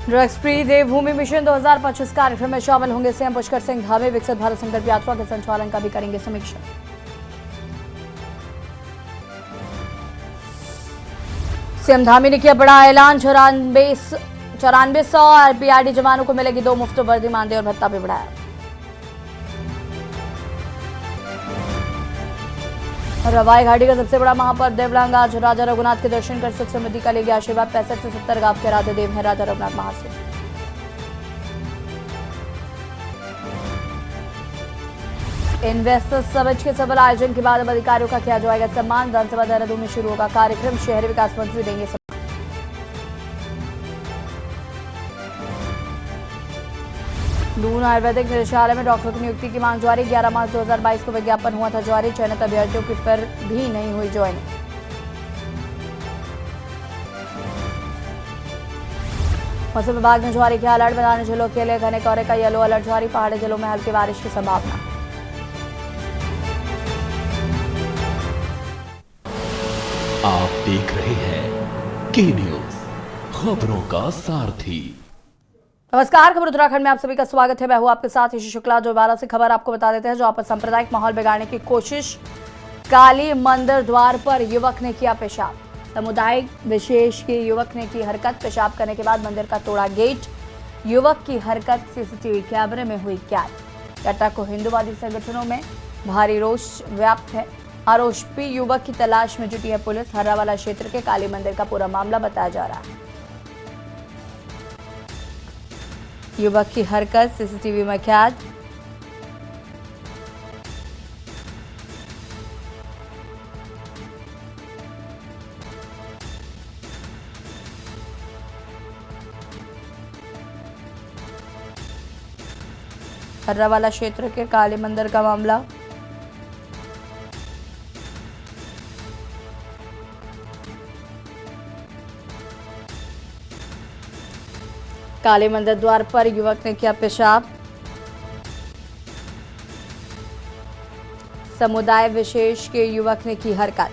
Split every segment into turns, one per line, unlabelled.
Drugs free देवभूमि mission 2025 कार्यक्रम में शामिल होंगे सीएम पुष्कर सिंह धामी। विकसित भारत संकल्प यात्रा के संचालन का भी करेंगे समीक्षा। सीएम धामी ने किया बड़ा ऐलान, 9400 आरपीआरडी जवानों को मिलेगी 2 मुफ्त वर्दी, मानदेय और भत्ता भी बढ़ाया। रवाई घाटी का सबसे बड़ा महापर्व देवलांग, आज राजा रघुनाथ के दर्शन कर सुख समृद्धि का लेगी आशीर्वाद। 65 से 70 गांव के राधे देव हैं राजा रघुनाथ महासुर। इन्वेस्टर्स समिट के सफल आयोजन के बाद अब अधिकारियों का किया जाएगा सम्मान। विधानसभा देहरादून में शुरू होगा कार्यक्रम, शहरी विकास मंत्री देंगे सम्मान। दून आयुर्वेदिक निदेशालय में डॉक्टर की नियुक्ति की मांग जारी। 11 मार्च 2022 को विज्ञापन हुआ था जारी, चयनित अभ्यर्थियों की फिर भी नहीं हुई ज्वाइनिंग। मौसम विभाग ने जारी किया अलर्ट, मैदानी जिलों के लिए घने कोहरे का येलो अलर्ट जारी। पहाड़ी जिलों में हल्की बारिश की संभावना।
आप देख रहे हैं के न्यूज, खबरों का सारथी।
नमस्कार, खबर उत्तराखंड में आप सभी का स्वागत है। मैं हूं आपके साथ ईशी शुक्ला। जो 12 से खबर आपको बता देते हैं। जो आपस सांप्रदायिक माहौल बिगाड़ने की कोशिश, काली मंदिर द्वार पर युवक ने किया पेशाब। सामुदायिक विशेष के युवक ने की हरकत, पेशाब करने के बाद मंदिर का तोड़ा गेट। युवक की हरकत सीसीटीवी कैमरे में हुई कैद। घटना को हिंदूवादी संगठनों में भारी रोष व्याप्त है। आरोपी युवक की तलाश में जुटी है पुलिस। हर्रावाला क्षेत्र के काली मंदिर का पूरा मामला बताया जा रहा है। युवक की हरकत सीसीटीवी में कैद। हर्रावाला क्षेत्र के काली मंदिर का मामला। काली मंदिर द्वार पर युवक ने किया पेशाब। समुदाय विशेष के युवक ने की हरकत।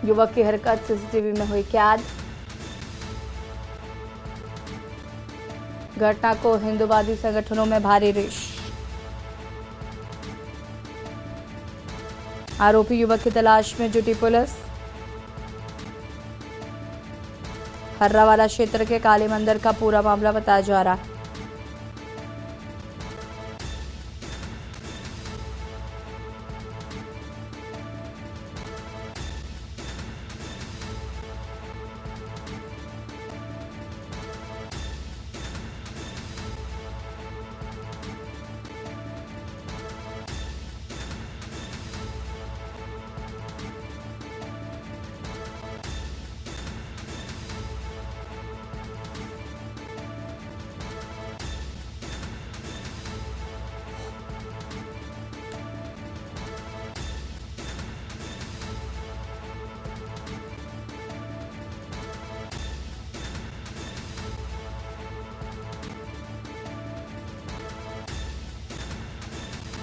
युवक की हरकत सीसीटीवी में हुई कैद। घटना को हिंदूवादी संगठनों में भारी रोष। आरोपी युवक की तलाश में जुटी पुलिस। हर्रावाला क्षेत्र के काली मंदिर का पूरा मामला बताया जा रहा है।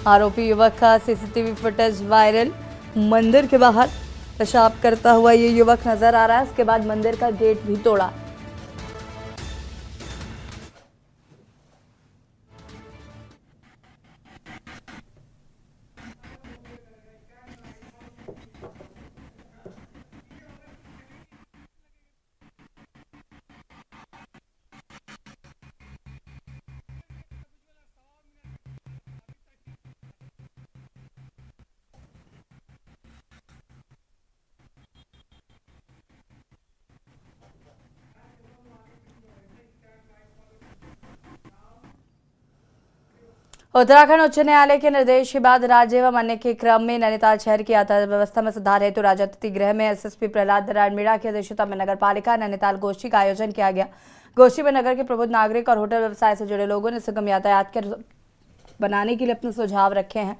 आरोपी युवक का सीसीटीवी फुटेज वायरल। मंदिर के बाहर पेशाब करता हुआ ये युवक नजर आ रहा है। इसके बाद मंदिर का गेट भी तोड़ा। उत्तराखंड उच्च न्यायालय के निर्देश के बाद राज्य एवं अन्य के क्रम में नैनीताल शहर की यातायात व्यवस्था में सुधार हेतु राज्य अतिथि गृह में एसएसपी प्रहलाद नारायण मीणा की अध्यक्षता में नगर पालिका नैनीताल गोष्ठी का आयोजन किया गया। गोष्ठी में नगर के प्रबुद्ध नागरिक और होटल व्यवसाय से जुड़े लोगों ने सुगम यातायात के बनाने के लिए अपने सुझाव रखे हैं।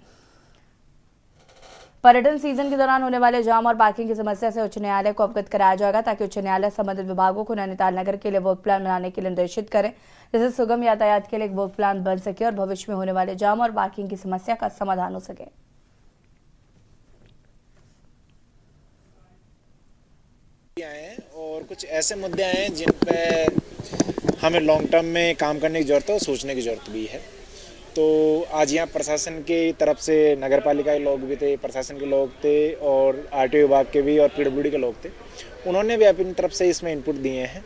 पर्यटन सीजन के दौरान होने वाले जाम और पार्किंग की समस्या से उच्च न्यायालय को अवगत कराया जाएगा ताकि उच्च न्यायालय संबंधित विभागों को नैनीताल नगर के लिए वर्क प्लान बनाने के लिए निर्देशित करे, जिससे सुगम यातायात के लिए एक वर्क प्लान बन सके और भविष्य में होने वाले जाम और पार्किंग की समस्या का समाधान हो सके।
कुछ ऐसे मुद्दे आए हैं जिन पे हमें लॉन्ग टर्म में काम करने की ज़रूरत है और सोचने की ज़रूरत भी है। तो आज यहाँ प्रशासन की तरफ से नगर पालिका के लोग भी थे, प्रशासन के लोग थे और आरटीओ विभाग के भी और पीडब्ल्यूडी के लोग थे। उन्होंने भी अपनी तरफ से इसमें इनपुट दिए हैं।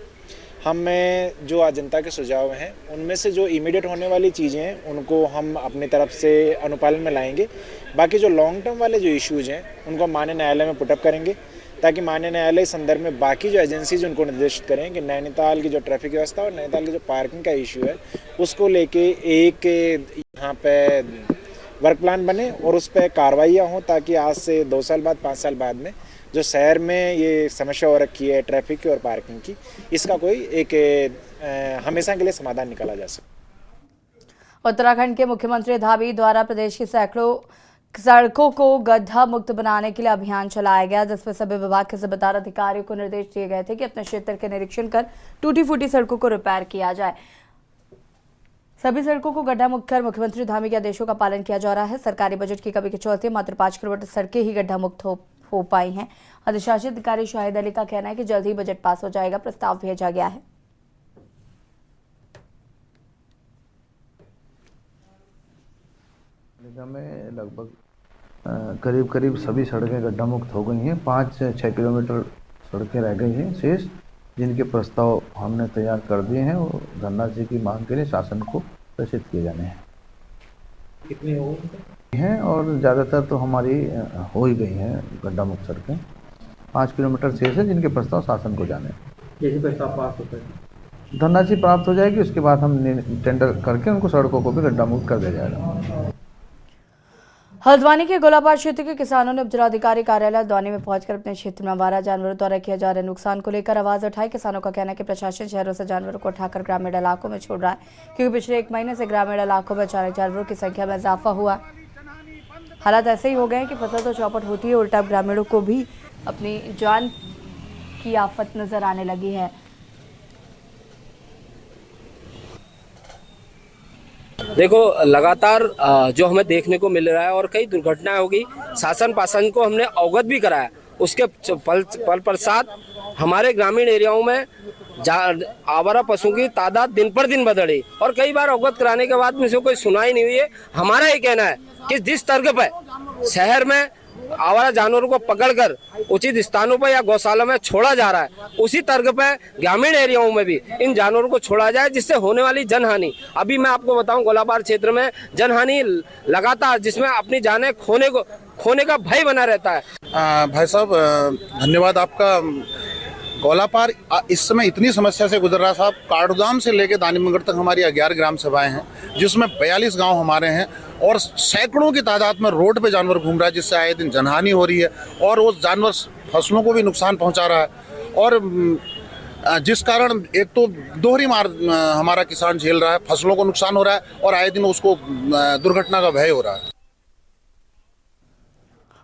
हमें जो आज जनता के सुझाव हैं उनमें से जो इमीडिएट होने वाली चीज़ें हैं उनको हम अपनी तरफ से अनुपालन में लाएंगे। बाकी जो लॉन्ग टर्म वाले जो इश्यूज़ हैं उनको माननीय न्यायालय में पुटअप करेंगे ताकि माननीय न्यायालय इस संदर्भ में बाकी जो एजेंसीज उनको निर्देशित करें कि नैनीताल की जो ट्रैफिक व्यवस्था और नैनीताल की जो पार्किंग का इशू है उसको लेके एक यहाँ पे वर्क प्लान बने और उस पर कार्रवाइयाँ हों ताकि आज से 2 साल बाद 5 साल बाद में जो शहर में ये समस्या हो रखी है ट्रैफिक की और पार्किंग की, इसका कोई एक हमेशा के लिए समाधान निकाला जा सके।
उत्तराखंड के मुख्यमंत्री धामी द्वारा प्रदेश की सैकड़ों सड़कों को गड्ढा मुक्त बनाने के लिए अभियान चलाया गया, जिसमें सभी विभाग के जिम्मेदार अधिकारियों को निर्देश दिए गए थे कि अपने क्षेत्र के निरीक्षण कर टूटी फूटी सड़कों को रिपेयर किया जाए। सभी सड़कों को गड्ढा मुक्त कर मुख्यमंत्री धामी के आदेशों का पालन किया जा रहा है। सरकारी बजट की कमी के चलते मात्र 5 किलोमीटर सड़कें ही गड्ढा मुक्त हो पाई हैं। अधिशासी अधिकारी शाहिद अली का कहना है कि जल्द ही बजट पास हो जाएगा, प्रस्ताव भेजा गया है।
में लगभग करीब सभी सड़कें गड्ढा मुक्त हो गई हैं। 5-6 किलोमीटर सड़कें रह गई हैं शेष, जिनके प्रस्ताव हमने तैयार कर दिए हैं और धनराशि की मांग के लिए शासन को प्रेषित किए जाने हैं। कितनी हो गई हैं और ज़्यादातर तो हमारी हो ही गई हैं गड्ढा मुक्त सड़कें। 5 किलोमीटर शेष है जिनके प्रस्ताव शासन को जाने।
जैसे प्रस्ताव पास होता है
धनराशि प्राप्त हो जाएगी, उसके बाद हम टेंडर करके उनको सड़कों को भी गड्ढा मुक्त कर दिया जाएगा।
हल्द्वानी के गोलापार क्षेत्र के किसानों ने उपजिलाधिकारी कार्यालय हल्द्वानी में पहुंचकर अपने क्षेत्र में आवारा जानवरों द्वारा किए जा रहे नुकसान को लेकर आवाज उठाई। किसानों का कहना है कि प्रशासन शहरों से जानवरों को उठाकर ग्रामीण इलाकों में छोड़ रहा है, क्योंकि पिछले 1 महीने से ग्रामीण इलाकों में अचानक जानवरों की संख्या में इजाफा हुआ। हालात ऐसे ही हो गए हैं कि फसल तो चौपट होती है, उल्टा ग्रामीणों को भी अपनी जान की आफत नजर आने लगी है।
देखो, लगातार जो हमें देखने को मिल रहा है और कई दुर्घटनाएं होगी, शासन पासन को हमने अवगत भी कराया। उसके पल प्रसाद हमारे ग्रामीण एरियाओं में आवारा पशुओं की तादाद दिन पर दिन बढ़ रही और कई बार अवगत कराने के बाद में से कोई सुनाई नहीं हुई है। हमारा ये कहना है कि जिस तर्क पर शहर में आवारा जानवरों को पकड़कर उचित स्थानों पर या गौशाला में छोड़ा जा रहा है, उसी तर्क पर ग्रामीण एरियाओं में भी इन जानवरों को छोड़ा जाए, जिससे होने वाली जनहानि, अभी मैं आपको बताऊं गोलापार क्षेत्र में जनहानि लगातार, जिसमें अपनी जानें खोने का भय बना रहता है।
भाई साहब धन्यवाद आपका। गोलापार इस समय इतनी समस्या से गुजर रहा साहब। काठगोदाम से लेकर दानीमंगल तक हमारी 11 ग्राम सभाएं हैं, जिसमें 42 गांव हमारे हैं और सैकड़ों की तादाद में रोड पे जानवर घूम रहा है, जिससे आए दिन जनहानि हो रही है और वो जानवर फसलों को भी नुकसान पहुंचा रहा है और जिस कारण एक तो दोहरी मार हमारा किसान झेल रहा है, फसलों को नुकसान हो रहा है और आए दिन उसको दुर्घटना का भय हो रहा है।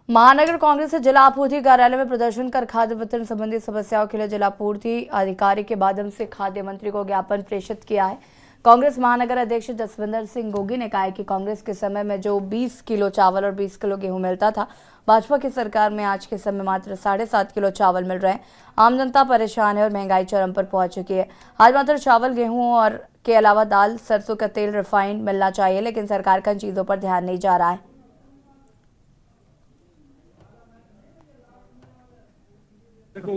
महानगर कांग्रेस से जिला आपूर्ति कार्यालय में प्रदर्शन कर खाद्य वितरण संबंधी समस्याओं के लिए जिला आपूर्ति अधिकारी के माध्यम से खाद्य मंत्री को ज्ञापन प्रेषित किया है। कांग्रेस महानगर अध्यक्ष जसविंदर सिंह गोगी ने कहा है कि कांग्रेस के समय में जो 20 किलो चावल और 20 किलो गेहूं मिलता था, भाजपा की सरकार में आज के समय मात्र 7.5 किलो चावल मिल रहे हैं। आम जनता परेशान है और महंगाई चरम पर पहुंच चुकी है। आज मात्र चावल, गेहूं और के अलावा दाल, सरसों का तेल, रिफाइंड मिलना चाहिए, लेकिन सरकार का इन चीजों पर ध्यान नहीं जा रहा है।
देखो,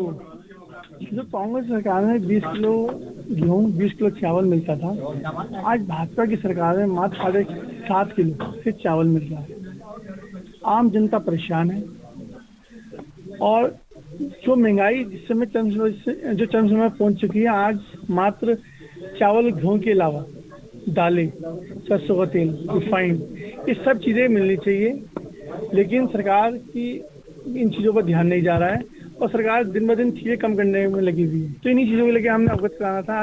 जो कांग्रेस सरकार में 20 किलो गेहूं, 20 किलो चावल मिलता था, आज भाजपा की सरकार में मात्र 7.5 किलो से चावल मिल रहा है। आम जनता परेशान है और जो महंगाई जिस समय चरम समय पहुंच चुकी है, आज मात्र चावल, गेहूं के अलावा दालें, सरसों का तेल, रिफाइंड, ये सब चीज़ें मिलनी चाहिए, लेकिन सरकार की इन चीज़ों पर ध्यान नहीं जा रहा है और सरकार दिन ब दिन चीज़ें कम करने में लगी हुई है। तो इन्हीं चीज़ों को लेकर हमने अवगत कराना था।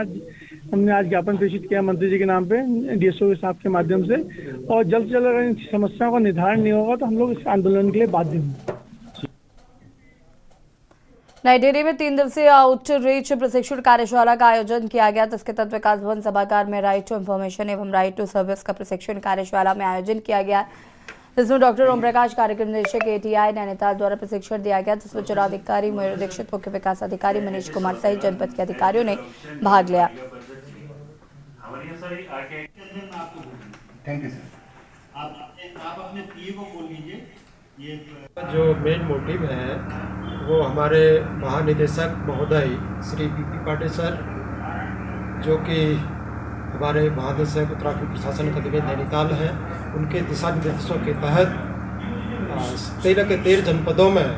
हमने आज ज्ञापन प्रेषित किया मंत्री जी के नाम पे डीएसओ के साहब के माध्यम से, और जल्द से जल्द अगर इन समस्याओं का निदान नहीं होगा तो हम लोग इस आंदोलन के लिए बाध्य होंगे।
नई दिल्ली में 3 दिवसीय आउटरीच प्रशिक्षण कार्यशाला का आयोजन किया गया, जिसके तहत विकास भवन सभागार में राइट टू इन्फॉर्मेशन एवं राइट टू सर्विस का प्रशिक्षण कार्यशाला में आयोजन किया गया। जिसमें डॉक्टर ओम प्रकाश, कार्यक्रम निदेशक ATI नैनीताल द्वारा प्रशिक्षण दिया गया, जिसमें चुनाव अधिकारी मयूर दीक्षित, मुख्य विकास अधिकारी मनीष कुमार सहित जनपद के अधिकारियों ने भाग लिया।
Thank you sir. आप अपने पीए को बोल लीजिए।
जो मेन मोटिव है वो हमारे महानिदेशक महोदय श्री BP पाटिल सर, जो कि हमारे महानिदेशक उत्तराखंड प्रशासन अकादमी नैनीताल हैं, उनके दिशा निर्देशों के तहत 13 के 13 जनपदों में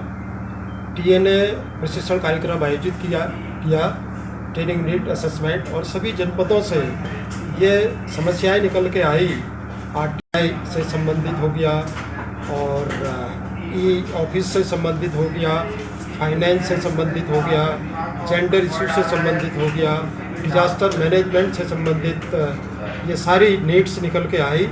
TNA प्रशिक्षण कार्यक्रम आयोजित किया ट्रेनिंग नीड असेसमेंट, और सभी जनपदों से ये समस्याएं निकल के आई। RTI से संबंधित हो गया, और ऑफिस से संबंधित हो गया, फाइनेंस से संबंधित हो गया, जेंडर इशू से संबंधित हो गया, डिजास्टर मैनेजमेंट से संबंधित ये सारी नीड्स निकल के आई।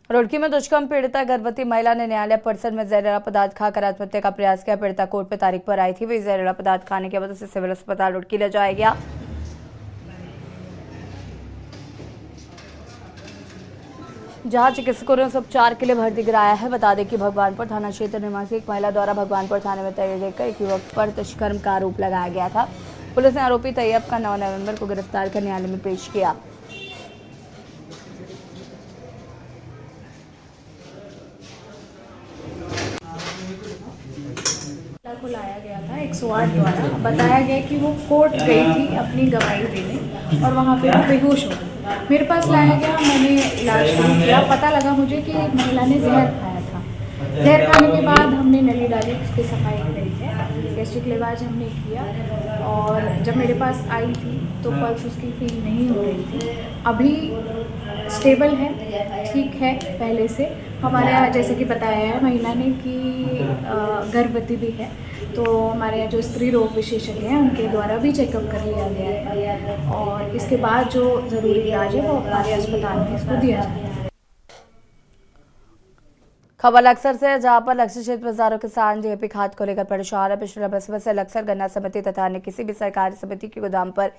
रुड़की में दुष्कर्म पीड़िता गर्भवती महिला ने न्यायालय परिसर में जहरीला पदार्थ खाकर आत्महत्या का प्रयास किया। पीड़िता कोर्ट में तारीख पर आई थी, वही जहरीला पदार्थ खाने की वजह से सिविल अस्पताल रुड़की ले जाया गया। जहां चिकित्सकों ने उसे उपचार के लिए भर्ती कराया है। बता दें कि भगवानपुर थाना क्षेत्र निवासी एक महिला द्वारा भगवानपुर थाने में तैयार देखकर एक युवक पर दुष्कर्म का आरोप लगाया गया था। पुलिस ने आरोपी तैयब का 9 नवंबर को गिरफ्तार कर न्यायालय में पेश किया।
को लाया गया था 108 द्वारा। बताया गया कि वो कोर्ट गई थी अपनी गवाही देने और वहाँ पे वो बेहोश हो गई। मेरे पास लाया गया, मैंने इलाज शुरू किया। पता लगा मुझे कि महिला ने जहर खाया था। जहर खाने के बाद हमने नली डाली, उसकी सफाई करी है, गैस्ट्रिक लेवाज हमने किया, और जब मेरे पास आई थी तो पल्स उसकी फील नहीं हो रही थी। अभी स्टेबल है, ठीक है पहले से। हमारे यहाँ जैसे कि बताया है महिला ने कि गर्भवती भी है, तो हमारे यहाँ जो स्त्री रोग विशेषज्ञ हैं उनके द्वारा भी चेकअप कर लिया गया है, और इसके बाद जो ज़रूरी इलाज है वो हमारे अस्पताल में इसको दिया जाता है।
खबर लक्सर से, जहां पर लक्सर क्षेत्र बाजारों किसान DAP खाद को लेकर परेशान है। पिछले लंबे समय से लक्सर गन्ना समिति तथा अन्य किसी भी सरकारी समिति के गोदाम पर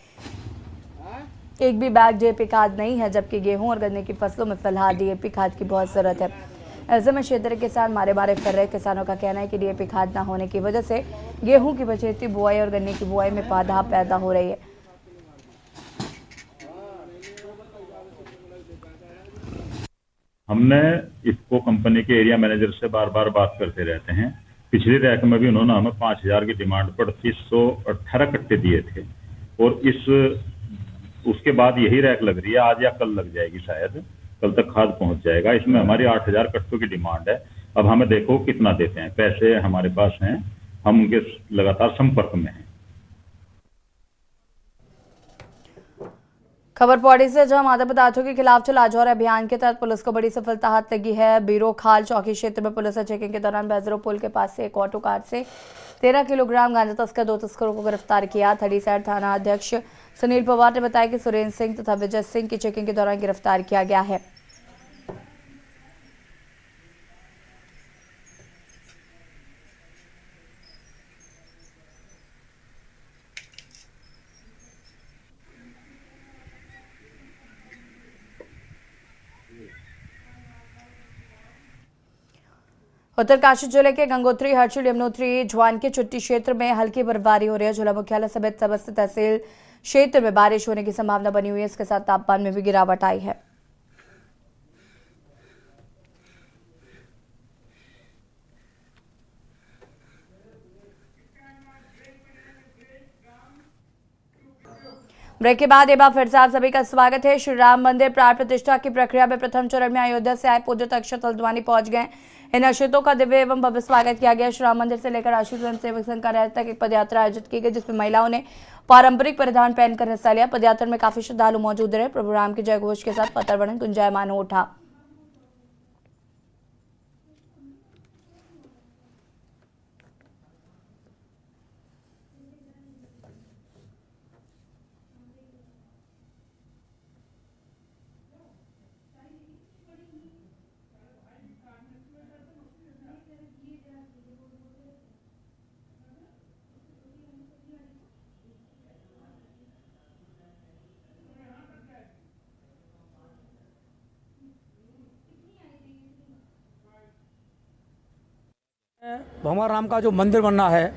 एक भी बैग DAP खाद नहीं है, जबकि गेहूं और गन्ने की फसलों में फिलहाल DAP खाद की बहुत जरूरत है। ऐसे में क्षेत्र के किसान मारे मारे फिर रहे। किसानों का कहना है कि DAP खाद न होने की वजह से गेहूं की बचेती बुआई और गन्ने की बुआई में बाधा पैदा हो रही है।
हमने इसको कंपनी के एरिया मैनेजर से बार बार बात करते रहते हैं। पिछली रैक में भी उन्होंने हमें 5000 की डिमांड पर 318 कट्टे दिए थे, और उसके बाद यही रैक लग रही है। आज या कल लग जाएगी, शायद कल तक खाद पहुंच जाएगा। इसमें हमारी 8000 कट्टों की डिमांड है। अब हमें देखो कितना देते हैं। पैसे हमारे पास हैं, हम उनके लगातार संपर्क में हैं।
खबर पौड़ी से, जहां मादक पदार्थों के खिलाफ चला लाजौर अभियान के तहत पुलिस को बड़ी सफलता हाथ लगी है। बीरो खाल चौकी क्षेत्र में पुलिस ने चेकिंग के दौरान बैजरो पुल के पास से एक ऑटो कार से 13 किलोग्राम गांजा तस्कर 2 तस्करों को गिरफ्तार किया। थड़ीसैट थाना अध्यक्ष सुनील पवार ने बताया कि सुरेंद्र सिंह तथा विजय सिंह की चेकिंग के दौरान गिरफ्तार किया गया है। उत्तरकाशी जिले के गंगोत्री, हर्षिल, यमुनोत्री, जवान के चुट्टी क्षेत्र में हल्की बर्फबारी हो रही है। जिला मुख्यालय समेत समस्त तहसील क्षेत्र में बारिश होने की संभावना बनी हुई है। इसके साथ तापमान में भी गिरावट आई है। ब्रेक के बाद एक बार फिर से आप सभी का स्वागत है। श्री राम मंदिर प्राण प्रतिष्ठा की प्रक्रिया में प्रथम चरण में अयोध्या से आए पूज्य अक्षत हल्द्वानी पहुंच गए। इन अक्षतों का दिव्य एवं भव्य स्वागत किया गया। श्री राम मंदिर से लेकर आशीष स्वयं सेवक संघ कार्यालय तक एक पदयात्रा आयोजित की गई, जिसमें महिलाओं ने पारंपरिक परिधान पहनकर हिस्सा लिया। पदयात्रा में काफी श्रद्धालु मौजूद रहे। प्रभु राम की जय घोष के साथ पतरवण गुंजायमान हो उठा।
भगवान राम का जो मंदिर बनना है,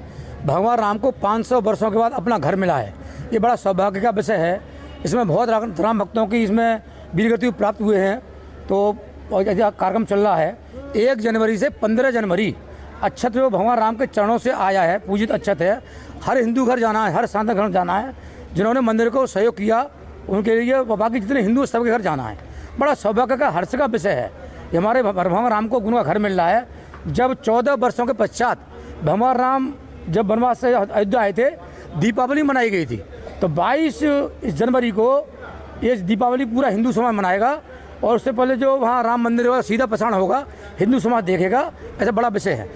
भगवान राम को 500 वर्षों के बाद अपना घर मिला है। ये बड़ा सौभाग्य का विषय है। इसमें बहुत राम भक्तों की इसमें वीरगति प्राप्त हुए हैं। तो कार्यक्रम चल रहा है 1 जनवरी से 15 जनवरी। अक्षत जो भगवान राम के चरणों से आया है, पूजित अक्षत है। हर हिंदू घर जाना है, हर सनातन घर जाना है। जिन्होंने मंदिर को सहयोग किया उनके लिए, बाकी जितने हिंदू सबके घर जाना है। बड़ा सौभाग्य का, हर्ष का विषय है। ये हमारे भगवान राम को उनका घर मिल रहा है। जब 14 वर्षों के पश्चात भगवान राम जब वनवास से अयोध्या आए थे, दीपावली मनाई गई थी। तो 22 जनवरी को ये दीपावली पूरा हिंदू समाज मनाएगा। और उससे पहले जो वहाँ राम मंदिर होगा सीधा प्रसारण होगा, हिंदू समाज देखेगा। ऐसा बड़ा विषय है।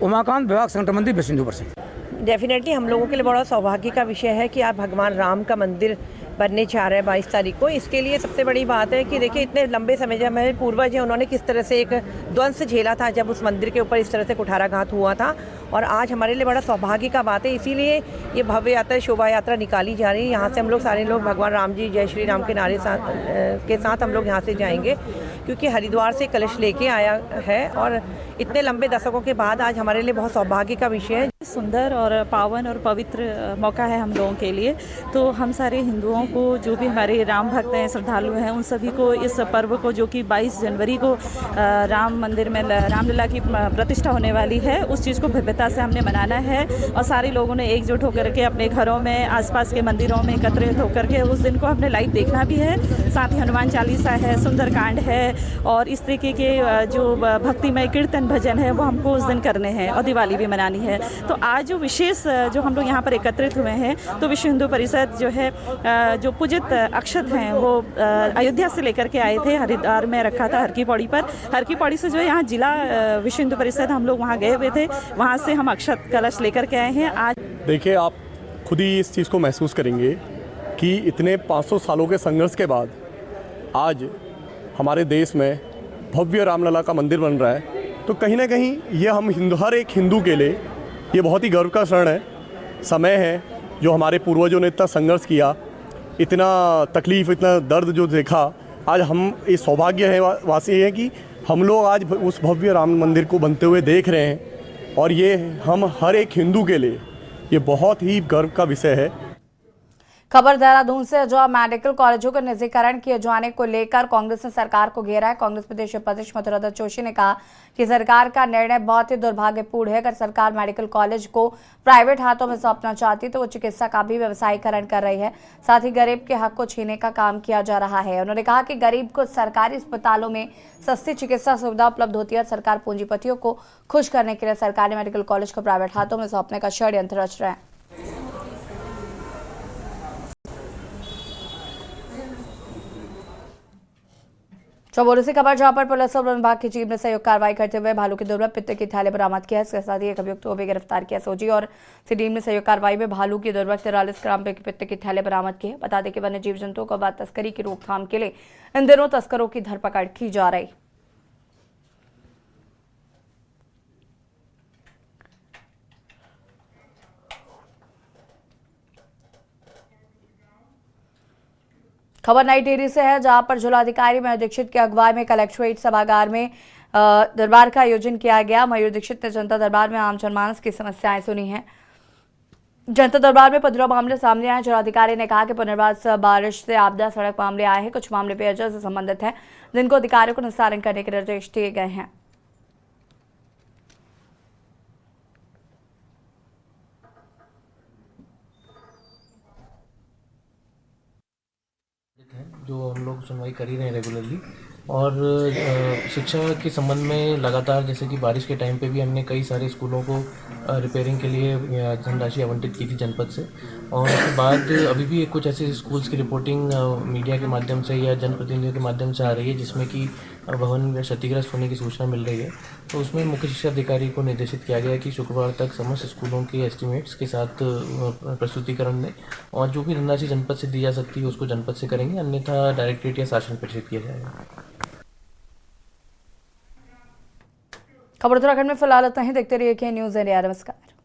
उमाकांत, विभाग संगठन मंत्री, विश्व हिंदू परिषद।
डेफिनेटली हम लोगों के लिए बड़ा सौभाग्य का विषय है कि आप भगवान राम का मंदिर बनने जा रहे हैं 22 तारीख को। इसके लिए सबसे बड़ी बात है कि देखिए इतने लंबे समय जब हमारे पूर्वज हैं उन्होंने किस तरह से एक ध्वंस झेला था जब उस मंदिर के ऊपर इस तरह से कुठाराघात हुआ था। और आज हमारे लिए बड़ा सौभाग्य का बात है, इसीलिए ये भव्य यात्रा, शोभा यात्रा निकाली जा रही है। यहाँ से हम लोग सारे लोग भगवान राम जी जय श्री राम के नारे के साथ हम लोग यहाँ से जाएंगे, क्योंकि हरिद्वार से कलश लेके आया है। और इतने लंबे दशकों के बाद आज हमारे लिए बहुत सौभाग्य का विषय है।
सुंदर और पावन और पवित्र मौका है हम लोगों के लिए। तो हम सारे हिंदुओं को, जो भी हमारे राम भक्त हैं, श्रद्धालु हैं, उन सभी को इस पर्व को, जो कि 22 जनवरी को राम मंदिर में रामलला की प्रतिष्ठा होने वाली है, उस चीज़ को भव्यता से हमने मनाना है। और सारे लोगों ने एकजुट होकर के अपने घरों में, आसपास के मंदिरों में एकत्रित होकर के उस दिन को हमने लाइव देखना भी है। साथ ही हनुमान चालीसा है, सुंदरकांड है और इस तरीके के जो भक्तिमय कीर्तन भजन है वो हमको उस दिन करने हैं और दिवाली भी मनानी है। तो आज जो विशेष जो हम लोग यहाँ पर एकत्रित हुए हैं, तो विश्व हिंदू परिषद जो है, जो पूजित अक्षत हैं वो अयोध्या से लेकर के आए थे, हरिद्वार में रखा था हर की पौड़ी पर। हर की पौड़ी से जो है यहाँ जिला विश्व हिंदू परिषद हम लोग वहाँ गए हुए थे, वहाँ से हम अक्षत कलश लेकर के आए हैं। आज
देखिए, आप खुद ही इस चीज़ को महसूस करेंगे कि इतने 500 सालों के संघर्ष के बाद आज हमारे देश में भव्य रामलला का मंदिर बन रहा है। तो कहीं ना कहीं ये हम हर एक हिंदू के लिए ये बहुत ही गर्व का क्षण है, समय है। जो हमारे पूर्वजों ने इतना संघर्ष किया, इतना तकलीफ़, इतना दर्द जो देखा, आज हम इस सौभाग्य है वासी हैं कि हम लोग आज उस भव्य राम मंदिर को बनते हुए देख रहे हैं। और ये हम हर एक हिंदू के लिए ये बहुत ही गर्व का विषय है।
खबर देहरादून से, जो मेडिकल कॉलेजों के निजीकरण किए जाने को लेकर कांग्रेस ने सरकार को घेरा है। कांग्रेस प्रदेश उपाध्यक्ष मधुसूदन जोशी ने कहा कि सरकार का निर्णय बहुत ही दुर्भाग्यपूर्ण है। अगर सरकार मेडिकल कॉलेज को प्राइवेट हाथों में सौंपना चाहती तो वो चिकित्सा का भी व्यवसायीकरण कर रही है। साथ ही गरीब के हक को छीनने का काम किया जा रहा है। उन्होंने कहा कि गरीब को सरकारी अस्पतालों में सस्ती चिकित्सा सुविधा उपलब्ध होती है। सरकार पूंजीपतियों को खुश करने के लिए सरकारी मेडिकल कॉलेज को प्राइवेट हाथों में सौंपने का षड्यंत्र रच रहे हैं। चौबोली से खबर, जहां पर पुलिस और वन विभाग की टीम ने संयुक्त कार्रवाई करते हुए भालू के दुर्लभ पित्त की थैले बरामद किया है। इसके साथ ही एक अभियुक्त को भी गिरफ्तार किया। सोजी और टीम ने संयुक्त कार्रवाई में भालू की दुर्लभ 43 ग्राम पित्त की थैले बरामद किए। बता दें कि वन्य जीव जंतुओं को अवैध तस्करी की रोकथाम के लिए इन दिनों तस्करों की धरपकड़ की जा रही। खबर नई टिहरी से है, जहां पर जिलाधिकारी मयूर दीक्षित के अगुवाई में कलेक्ट्रेट सभागार में दरबार का आयोजन किया गया। मयूर दीक्षित ने जनता दरबार में आम जनमानस की समस्याएं सुनी हैं। जनता दरबार में 15 मामले सामने आए। जिलाधिकारी ने कहा कि पुनर्वास, बारिश से आपदा, सड़क मामले आए हैं। कुछ मामले पेयजल से संबंधित हैं, जिनको अधिकारियों को निस्तारण करने के निर्देश दिए गए हैं।
जो हम लोग सुनवाई कर ही रहे हैं रेगुलरली। और शिक्षा के संबंध में लगातार, जैसे कि बारिश के टाइम पे भी हमने कई सारे स्कूलों को रिपेयरिंग के लिए धनराशि आवंटित की थी जनपद से। और उसके बाद अभी भी कुछ ऐसे स्कूल्स की रिपोर्टिंग मीडिया के माध्यम से या जनप्रतिनिधियों के माध्यम से आ रही है, जिसमें कि भवन क्षतिग्रस्त होने की सूचना मिल रही है। तो उसमें मुख्य शिक्षा अधिकारी को निर्देशित किया गया है कि शुक्रवार तक समस्त स्कूलों के एस्टिमेट्स के साथ प्रस्तुतिकरण दें, और जो भी धनराशि जनपद से दी जा सकती है उसको जनपद से करेंगे, अन्यथा डायरेक्टरेट या शासन प्रेषित किया जाएगा।
खबर उत्तराखंड में फिलहाल इतना ही। देखते रहिए के न्यूज़ इंडिया। नमस्कार।